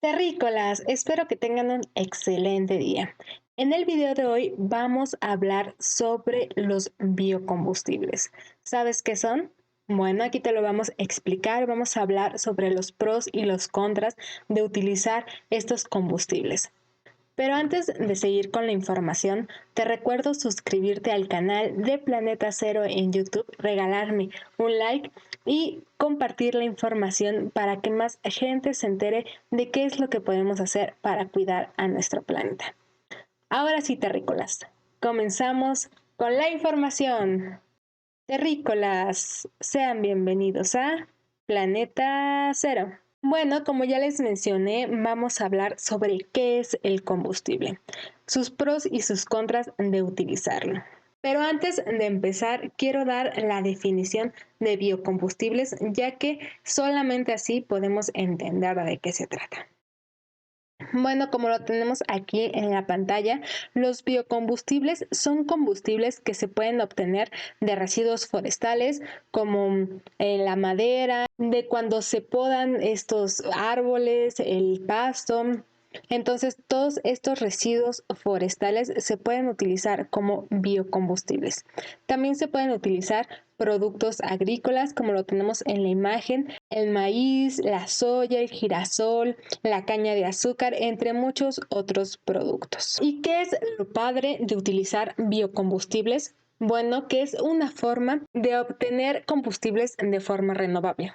Terrícolas, espero que tengan un excelente día. En el video de hoy vamos a hablar sobre los biocombustibles. ¿Sabes qué son? Bueno, aquí te lo vamos a explicar. Vamos a hablar sobre los pros y los contras de utilizar estos combustibles. Pero antes de seguir con la información, te recuerdo suscribirte al canal de Planeta Cero en YouTube, regalarme un like y compartir la información para que más gente se entere de qué es lo que podemos hacer para cuidar a nuestro planeta. Ahora sí, terrícolas, comenzamos con la información. Terrícolas, sean bienvenidos a Planeta Cero. Bueno, como ya les mencioné, vamos a hablar sobre qué es el combustible, sus pros y sus contras de utilizarlo. Pero antes de empezar, quiero dar la definición de biocombustibles, ya que solamente así podemos entender de qué se trata. Bueno, como lo tenemos aquí en la pantalla, los biocombustibles son combustibles que se pueden obtener de residuos forestales como la madera, de cuando se podan estos árboles, el pasto. Entonces, todos estos residuos forestales se pueden utilizar como biocombustibles. También se pueden utilizar productos agrícolas, como lo tenemos en la imagen, el maíz, la soya, el girasol, la caña de azúcar, entre muchos otros productos. ¿Y qué es lo padre de utilizar biocombustibles? Bueno, que es una forma de obtener combustibles de forma renovable.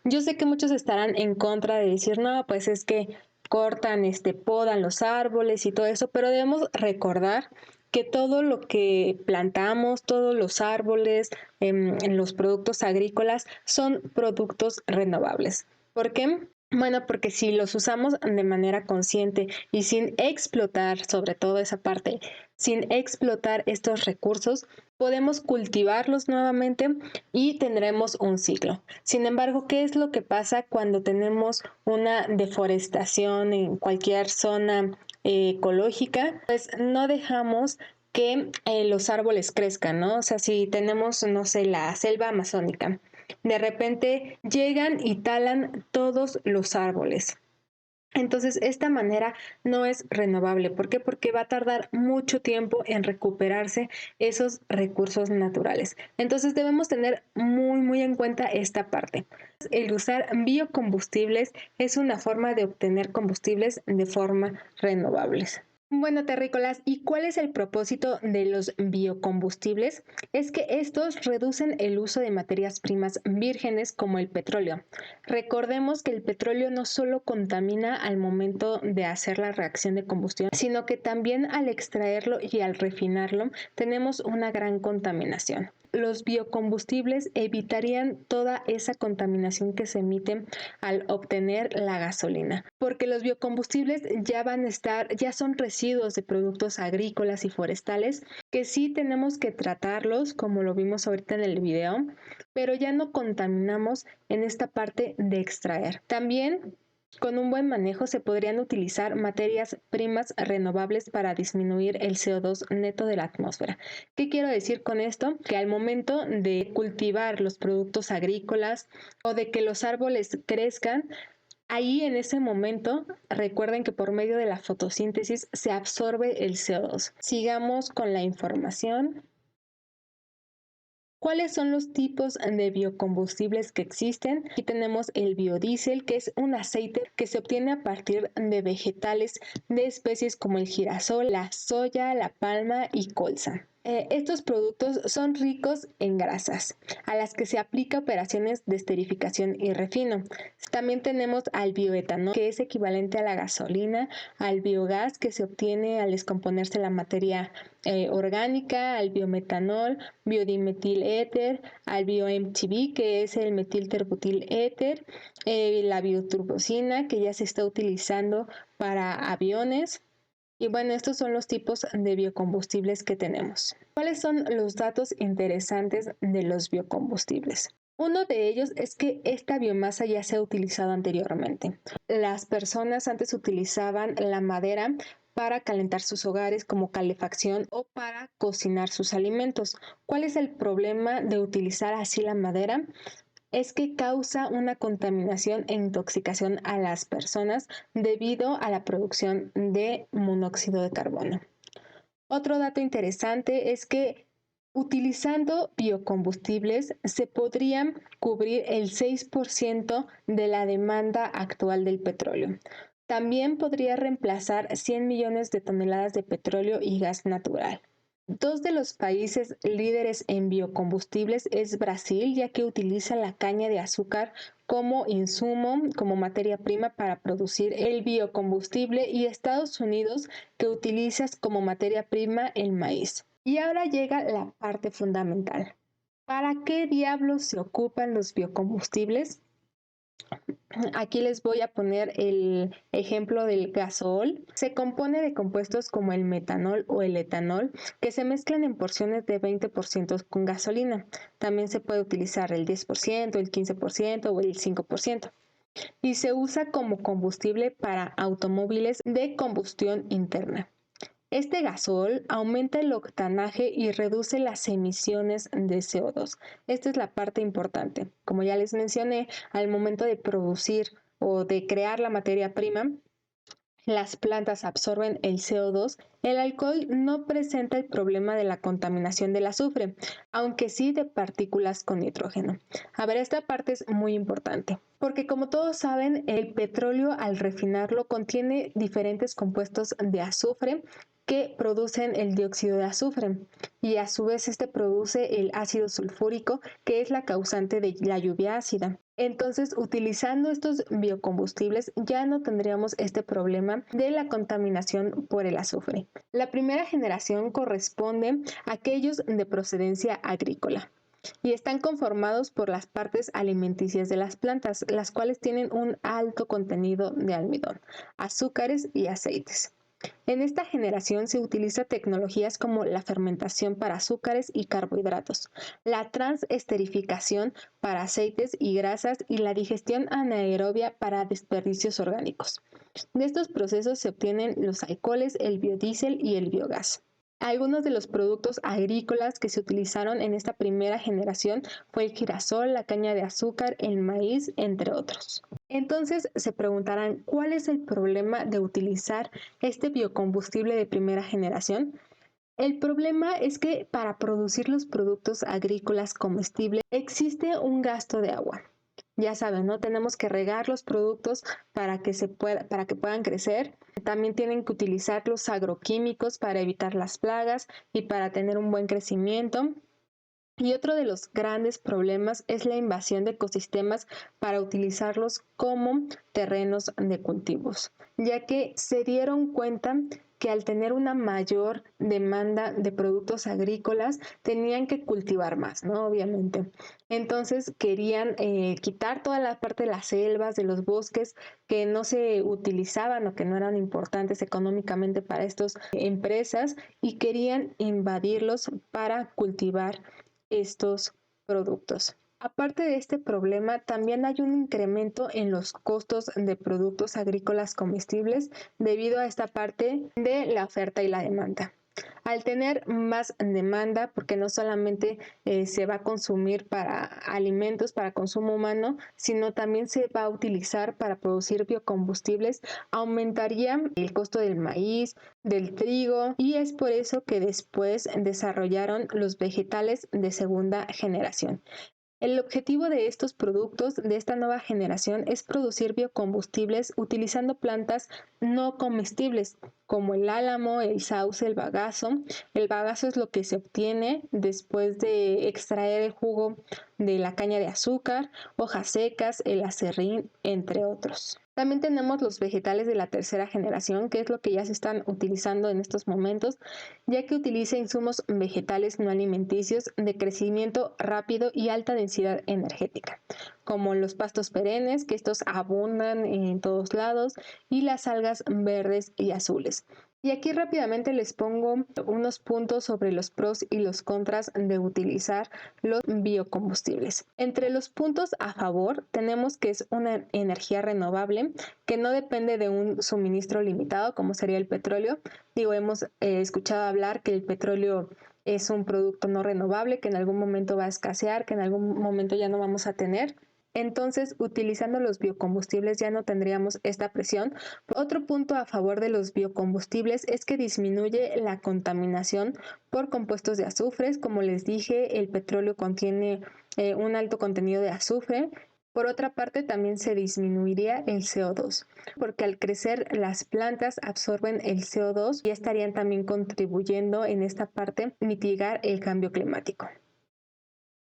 Yo sé que muchos estarán en contra de decir, no, pues es que cortan, podan los árboles y todo eso, pero debemos recordar que todo lo que plantamos, todos los árboles, los productos agrícolas son productos renovables. ¿Por qué? Bueno, porque si los usamos de manera consciente y sin explotar, sobre todo esa parte, sin explotar estos recursos, podemos cultivarlos nuevamente y tendremos un ciclo. Sin embargo, ¿qué es lo que pasa cuando tenemos una deforestación en cualquier zona ecológica? Pues no dejamos que los árboles crezcan, ¿no? O sea, si tenemos, no sé, la selva amazónica, de repente llegan y talan todos los árboles. Entonces, esta manera no es renovable. ¿Por qué? Porque va a tardar mucho tiempo en recuperarse esos recursos naturales. Entonces, debemos tener muy en cuenta esta parte. El usar biocombustibles es una forma de obtener combustibles de forma renovables. Bueno, terrícolas, ¿y cuál es el propósito de los biocombustibles? Es que estos reducen el uso de materias primas vírgenes como el petróleo. Recordemos que el petróleo no solo contamina al momento de hacer la reacción de combustión, sino que también al extraerlo y al refinarlo tenemos una gran contaminación. Los biocombustibles evitarían toda esa contaminación que se emite al obtener la gasolina, porque los biocombustibles ya son residuos de productos agrícolas y forestales que sí tenemos que tratarlos, como lo vimos ahorita en el video, pero ya no contaminamos en esta parte de extraer. También con un buen manejo se podrían utilizar materias primas renovables para disminuir el CO2 neto de la atmósfera. ¿Qué quiero decir con esto? Que al momento de cultivar los productos agrícolas o de que los árboles crezcan, ahí en ese momento, recuerden que por medio de la fotosíntesis se absorbe el CO2. Sigamos con la información. ¿Cuáles son los tipos de biocombustibles que existen? Aquí tenemos el biodiesel, que es un aceite que se obtiene a partir de vegetales de especies como el girasol, la soya, la palma y colza. Estos productos son ricos en grasas, a las que se aplica operaciones de esterificación y refino. También tenemos al bioetanol, que es equivalente a la gasolina, al biogás, que se obtiene al descomponerse la materia orgánica, al biometanol, biodimetil éter, al bio-MTB, que es el metilterbutil éter, la bioturbosina, que ya se está utilizando para aviones. Y bueno, estos son los tipos de biocombustibles que tenemos. ¿Cuáles son los datos interesantes de los biocombustibles? Uno de ellos es que esta biomasa ya se ha utilizado anteriormente. Las personas antes utilizaban la madera para calentar sus hogares como calefacción o para cocinar sus alimentos. ¿Cuál es el problema de utilizar así la madera? es que causa una contaminación e intoxicación a las personas debido a la producción de monóxido de carbono. Otro dato interesante es que utilizando biocombustibles se podrían cubrir el 6% de la demanda actual del petróleo. También podría reemplazar 100 millones de toneladas de petróleo y gas natural. Dos de los países líderes en biocombustibles es Brasil, ya que utiliza la caña de azúcar como insumo, como materia prima para producir el biocombustible, y Estados Unidos, que utiliza como materia prima el maíz. Y ahora llega la parte fundamental. ¿Para qué diablos se ocupan los biocombustibles? Aquí les voy a poner el ejemplo del gasol. Se compone de compuestos como el metanol o el etanol que se mezclan en porciones de 20% con gasolina. También se puede utilizar el 10%, el 15% o el 5%. Y se usa como combustible para automóviles de combustión interna. Este gasol aumenta el octanaje y reduce las emisiones de CO2. Esta es la parte importante. Como ya les mencioné, al momento de producir o de crear la materia prima, las plantas absorben el CO2. El alcohol no presenta el problema de la contaminación del azufre, aunque sí de partículas con nitrógeno. A ver, esta parte es muy importante, porque como todos saben, el petróleo al refinarlo contiene diferentes compuestos de azufre que producen el dióxido de azufre, y a su vez este produce el ácido sulfúrico, que es la causante de la lluvia ácida. Entonces, utilizando estos biocombustibles ya no tendríamos este problema de la contaminación por el azufre. La primera generación corresponde a aquellos de procedencia agrícola y están conformados por las partes alimenticias de las plantas, las cuales tienen un alto contenido de almidón, azúcares y aceites. En esta generación se utiliza tecnologías como la fermentación para azúcares y carbohidratos, la transesterificación para aceites y grasas y la digestión anaerobia para desperdicios orgánicos. De estos procesos se obtienen los alcoholes, el biodiesel y el biogás. Algunos de los productos agrícolas que se utilizaron en esta primera generación fue el girasol, la caña de azúcar, el maíz, entre otros. Entonces se preguntarán, ¿cuál es el problema de utilizar este biocombustible de primera generación? El problema es que para producir los productos agrícolas comestibles existe un gasto de agua. Ya saben, ¿no? Tenemos que regar los productos para que puedan crecer. También tienen que utilizar los agroquímicos para evitar las plagas y para tener un buen crecimiento. Y otro de los grandes problemas es la invasión de ecosistemas para utilizarlos como terrenos de cultivos, ya que se dieron cuenta que al tener una mayor demanda de productos agrícolas tenían que cultivar más, ¿no? Obviamente. Entonces querían quitar toda la parte de las selvas, de los bosques que no se utilizaban o que no eran importantes económicamente para estas empresas, y querían invadirlos para cultivar estos productos. Aparte de este problema, también hay un incremento en los costos de productos agrícolas comestibles debido a esta parte de la oferta y la demanda. Al tener más demanda, porque no solamente se va a consumir para alimentos, para consumo humano, sino también se va a utilizar para producir biocombustibles, aumentaría el costo del maíz, del trigo, y es por eso que después desarrollaron los vegetales de segunda generación. El objetivo de estos productos de esta nueva generación es producir biocombustibles utilizando plantas no comestibles como el álamo, el sauce, el bagazo. El bagazo es lo que se obtiene después de extraer el jugo de la caña de azúcar, hojas secas, el aserrín, entre otros. También tenemos los vegetales de la tercera generación, que es lo que ya se están utilizando en estos momentos, ya que utiliza insumos vegetales no alimenticios de crecimiento rápido y alta densidad energética, como los pastos perennes, que estos abundan en todos lados, y las algas verdes y azules. Y aquí rápidamente les pongo unos puntos sobre los pros y los contras de utilizar los biocombustibles. Entre los puntos a favor tenemos que es una energía renovable que no depende de un suministro limitado como sería el petróleo. Digo, hemos escuchado hablar que el petróleo es un producto no renovable, que en algún momento va a escasear, que en algún momento ya no vamos a tener. Entonces, utilizando los biocombustibles ya no tendríamos esta presión. Otro punto a favor de los biocombustibles es que disminuye la contaminación por compuestos de azufres. Como les dije, el petróleo contiene un alto contenido de azufre. Por otra parte, también se disminuiría el CO2, porque al crecer las plantas absorben el CO2 y estarían también contribuyendo en esta parte mitigar el cambio climático.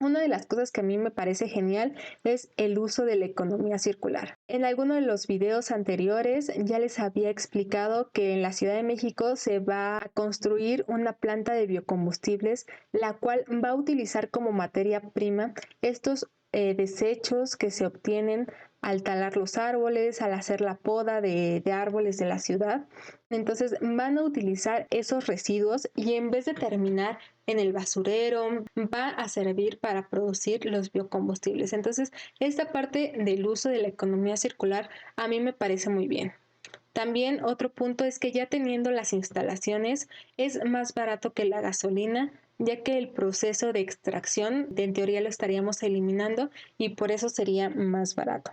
Una de las cosas que a mí me parece genial es el uso de la economía circular. En alguno de los videos anteriores ya les había explicado que en la Ciudad de México se va a construir una planta de biocombustibles, la cual va a utilizar como materia prima estos desechos que se obtienen al talar los árboles, al hacer la poda de árboles de la ciudad. Entonces van a utilizar esos residuos y en vez de terminar en el basurero, va a servir para producir los biocombustibles. Entonces, esta parte del uso de la economía circular a mí me parece muy bien. También otro punto es que ya teniendo las instalaciones es más barato que la gasolina, ya que el proceso de extracción en teoría lo estaríamos eliminando y por eso sería más barato.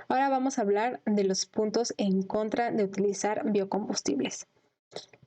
Ahora vamos a hablar de los puntos en contra de utilizar biocombustibles.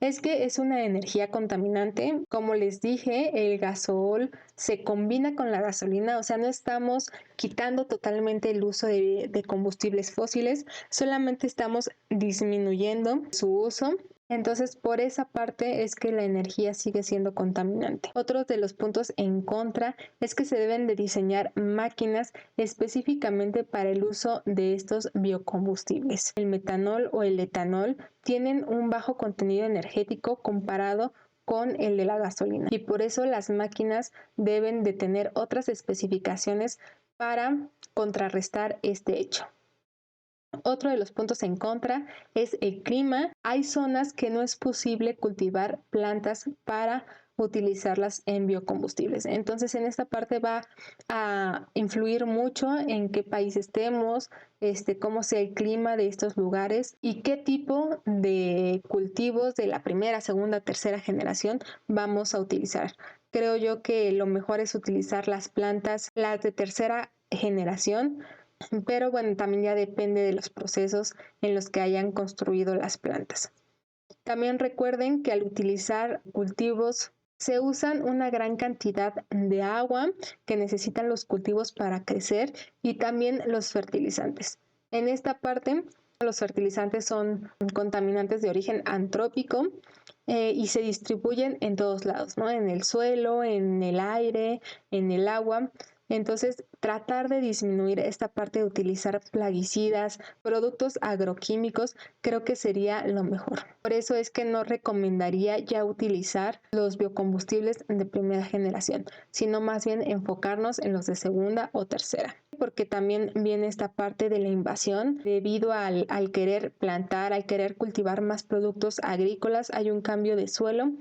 Es que es una energía contaminante. Como les dije, el gasol se combina con la gasolina, o sea, no estamos quitando totalmente el uso de combustibles fósiles, solamente estamos disminuyendo su uso. Entonces, por esa parte es que la energía sigue siendo contaminante. Otro de los puntos en contra es que se deben de diseñar máquinas específicamente para el uso de estos biocombustibles. El metanol o el etanol tienen un bajo contenido energético comparado con el de la gasolina y por eso las máquinas deben de tener otras especificaciones para contrarrestar este hecho. Otro de los puntos en contra es el clima. Hay zonas que no es posible cultivar plantas para utilizarlas en biocombustibles. Entonces, en esta parte va a influir mucho en qué país estemos, cómo sea el clima de estos lugares y qué tipo de cultivos de la primera, segunda, tercera generación vamos a utilizar. Creo yo que lo mejor es utilizar las plantas, las de tercera generación, pero bueno, también ya depende de los procesos en los que hayan construido las plantas. También recuerden que al utilizar cultivos se usan una gran cantidad de agua que necesitan los cultivos para crecer y también los fertilizantes. En esta parte, los fertilizantes son contaminantes de origen antrópico y se distribuyen en todos lados, ¿no? En el suelo, en el aire, en el agua. Entonces, tratar de disminuir esta parte de utilizar plaguicidas, productos agroquímicos, creo que sería lo mejor. Por eso es que no recomendaría ya utilizar los biocombustibles de primera generación, sino más bien enfocarnos en los de segunda o tercera. Porque también viene esta parte de la invasión debido al querer plantar, al querer cultivar más productos agrícolas, hay un cambio de suelo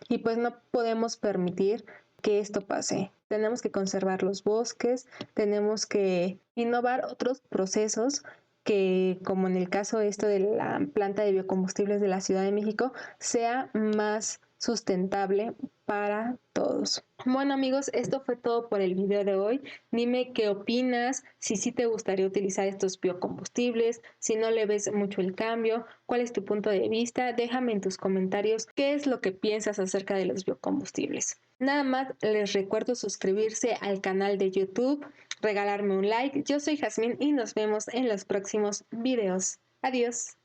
y pues no podemos permitir que esto pase. Tenemos que conservar los bosques, tenemos que innovar otros procesos que, como en el caso de la planta de biocombustibles de la Ciudad de México, sea más sustentable para todos. Bueno amigos, esto fue todo por el video de hoy. Dime qué opinas, si sí te gustaría utilizar estos biocombustibles, si no le ves mucho el cambio, cuál es tu punto de vista. Déjame en tus comentarios qué es lo que piensas acerca de los biocombustibles. Nada más les recuerdo suscribirse al canal de YouTube, regalarme un like. Yo soy Jazmín y nos vemos en los próximos videos. Adiós.